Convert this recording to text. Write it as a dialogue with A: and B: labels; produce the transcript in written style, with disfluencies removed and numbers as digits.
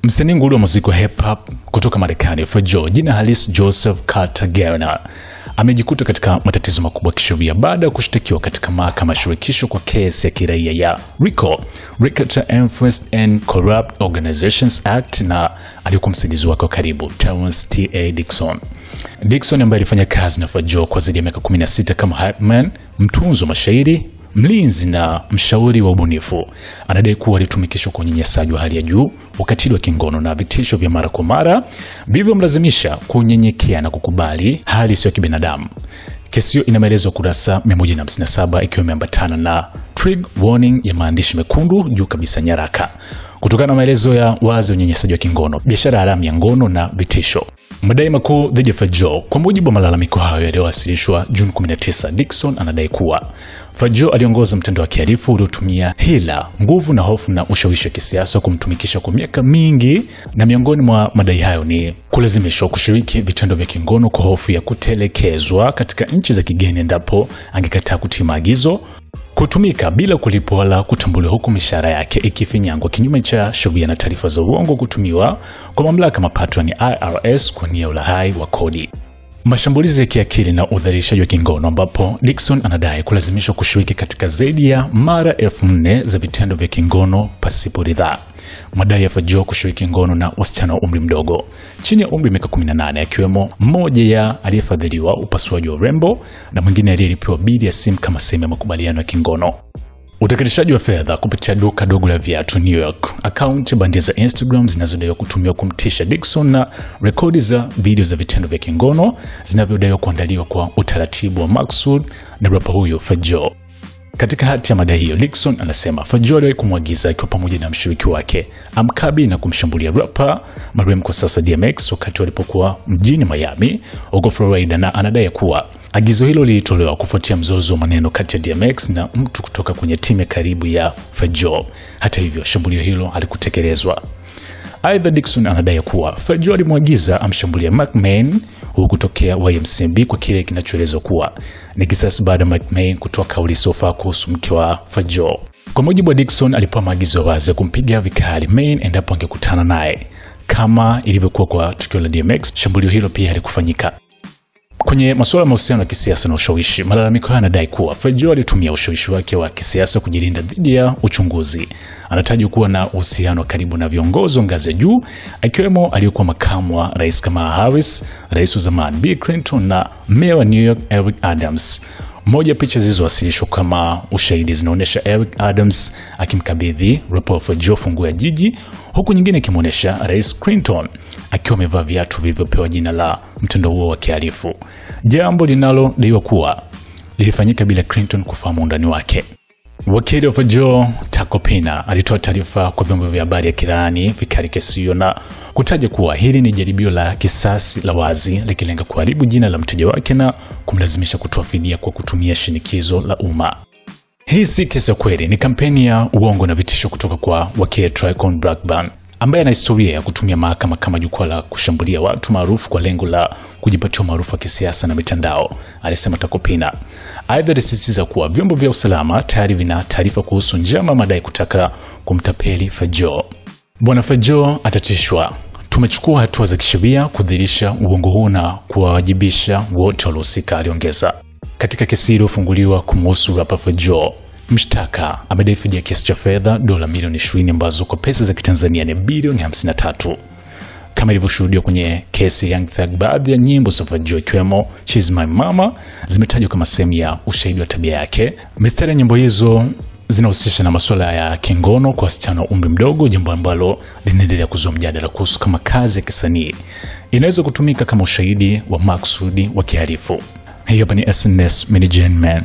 A: Msanii nguli wa muziki wa hip hop kutoka Marekani, Fat-Joe, jina halisi Joseph Carter Garner, amejikuta katika matatizo makubwa kisheria baada ya kushtakiwa katika mahakama ya shirikisho kwa kesi ya kiraia ya RICO, Racketeer Influence and Corrupt Organizations Act, na alikuwa msaidizi wake wa karibu Terrence T.A. Dixon. Dixon ambaye alifanya kazi na Fat-Joe kwa zaidi ya miaka 16 kama hypeman, mtunzi wa mashairi, mlinzi na mshauri wa ubunifu, anadai kuwa alitumikishwa kwa unyanyasaji wa hali ya juu, ukatili wa kingono na vitisho vya mara kwa mara vilivyomlazimisha kunyenyekea na kukubali hali isiyo ya kibinadamu. Kesi hiyo ina maelezo kurasa 157 ikiwa imeambatana na trigger warning ya maandishi mekundu juu kabisa nyaraka. Kutokana na maelezo ya wazi unyanyasaji wa kingono, biashara haramu ya ngono na vitisho. Madai makuu dhidi ya Fat-Joe. Kwa mujibu wa malalamiko hayo yaliyowasilishwa Juni 19, Dixon anadai kuwa Fat-Joe aliongoza mtandao wa kihalifu uliotumia hila, nguvu na hofu na ushawishi wa kisiasa kumtumikisha kwa miaka mingi, na miongoni mwa madai hayo ni kulazimishwa kushiriki vitendo vya kingono kwa hofu ya kutelekezwa katika nchi za kigeni endapo angekataa kutii maagizo, kutumika bila kulipwa wala kutambuliwa huku mishahara yake ikifinyangwa kinyume cha sheria, na taarifa za uongo kutumiwa kwa mamlaka mapato ni IRS kwa nia ya ulaghai wa kodi. Mashambulizi ya kiakili na udhalilishaji wa kingono, ambapo Dixon anadai kulazimishwa kushiriki katika zaidi ya mara 4,000 za vitendo vya kingono pasipo ridhaa. Madai ya Fat-Joe kushiriki ngono na wasichana wa umri mdogo chini ya umri miaka 18, akiwemo mmoja ya aliyefadhiliwa upasuaji wa urembo na mwingine aliyelipiwa bili ya simu kama sehemu ya makubaliano ya kingono. Utakatishaji wa fedha kupitia duka dogo la viatu New York, akaunti bandia za Instagram zinazodaiwa kutumiwa kumtisha Dixon, na rekodi za video za vitendo vya kingono zinavyodaiwa kuandaliwa kwa utaratibu wa maksud na rapa huyo Fat-Joe. Katika hati ya madai hiyo, Dixon anasema Fat-Joe aliwahi kumwagiza akiwa pamoja na mshiriki wake amkabi na kumshambulia rapa marehemu kwa sasa DMX wakati walipokuwa mjini Miami huko Florida, na anadai kuwa agizo hilo lilitolewa kufuatia mzozo wa maneno kati ya DMX na mtu kutoka kwenye timu ya karibu ya Fat-Joe. Hata hivyo, shambulio hilo halikutekelezwa. Aidha, Dixon anadai kuwa Fat-Joe alimwagiza amshambulia McMahon kutokea YMCMB kwa kile kinachoelezwa kuwa ni kisasi baada ya McMahon kutoa kauli sofa kuhusu mke wa Fat-Joe. Kwa mujibu wa Dixon, alipewa maagizo wazi ya kumpiga vikali Main endapo angekutana naye. Kama ilivyokuwa kwa tukio la DMX, shambulio hilo pia halikufanyika. Kwenye masuala ya mahusiano ya kisiasa na ushawishi, malalamiko haya yanadai kuwa Fat-Joe alitumia ushawishi wake wa kisiasa kujilinda dhidi ya uchunguzi. Anatajwa kuwa na uhusiano karibu na viongozi wa ngazi ya juu, akiwemo aliyekuwa makamu wa rais Kamala Harris, rais wa zamani Bill Clinton na meya wa New York Eric Adams. Moja picha zilizowasilishwa kama ushahidi zinaonyesha Eric Adams akimkabidhi rapper Fat-Joe funguo ya jiji, huku nyingine ikimuonesha rais Clinton akiwa amevaa viatu vilivyopewa jina la mtandao huo wa kihalifu, jambo linalodaiwa kuwa lilifanyika bila Clinton kufahamu undani wake. Wakili wa Fat-Joe, Taco Pina, alitoa taarifa kwa vyombo vya habari ya kiraani vikali kesi hiyo na kutaja kuwa hili ni jaribio la kisasi la wazi likilenga kuharibu jina la mteja wake na kumlazimisha kutoa fidia kwa kutumia shinikizo la umma. Hii si kesi ya kweli, ni kampeni ya uongo na vitisho kutoka kwa wakili Trayvon Blackburn, ambaye ana historia ya kutumia mahakama kama jukwaa la kushambulia watu maarufu kwa lengo la kujipatia maarufu wa kisiasa na mitandao, alisema Taco Pina. Aidha, alisisitiza kuwa vyombo vya usalama tayari vina taarifa kuhusu njama madai kutaka kumtapeli Fat-Joe. Bwana Fat-Joe atatishwa. Tumechukua hatua za kisheria kudhihirisha uongo huu na kuwawajibisha wote waliohusika, aliongeza. Katika kesi iliyofunguliwa kumhusu rapa Fat-Joe, mshtaka amedai fidia kiasi cha fedha dola milioni 20 ambazo kwa pesa za Kitanzania ni bilioni 53. Kama ilivyoshuhudiwa kwenye kesi ya Young Thug, baadhi ya nyimbo za Fat-Joe ikiwemo She's My Mama zimetajwa kama sehemu ya ushahidi wa tabia yake. Mistari ya nyimbo hizo zinahusisha na masuala ya kingono kwa wasichana wa umri mdogo, jambo ambalo linaendelea kuzua mjadala kuhusu kama kazi ya kisanii inaweza kutumika kama ushahidi wa maksudi wa kihalifu. Hii hapa ni SNS Mini Gen Man.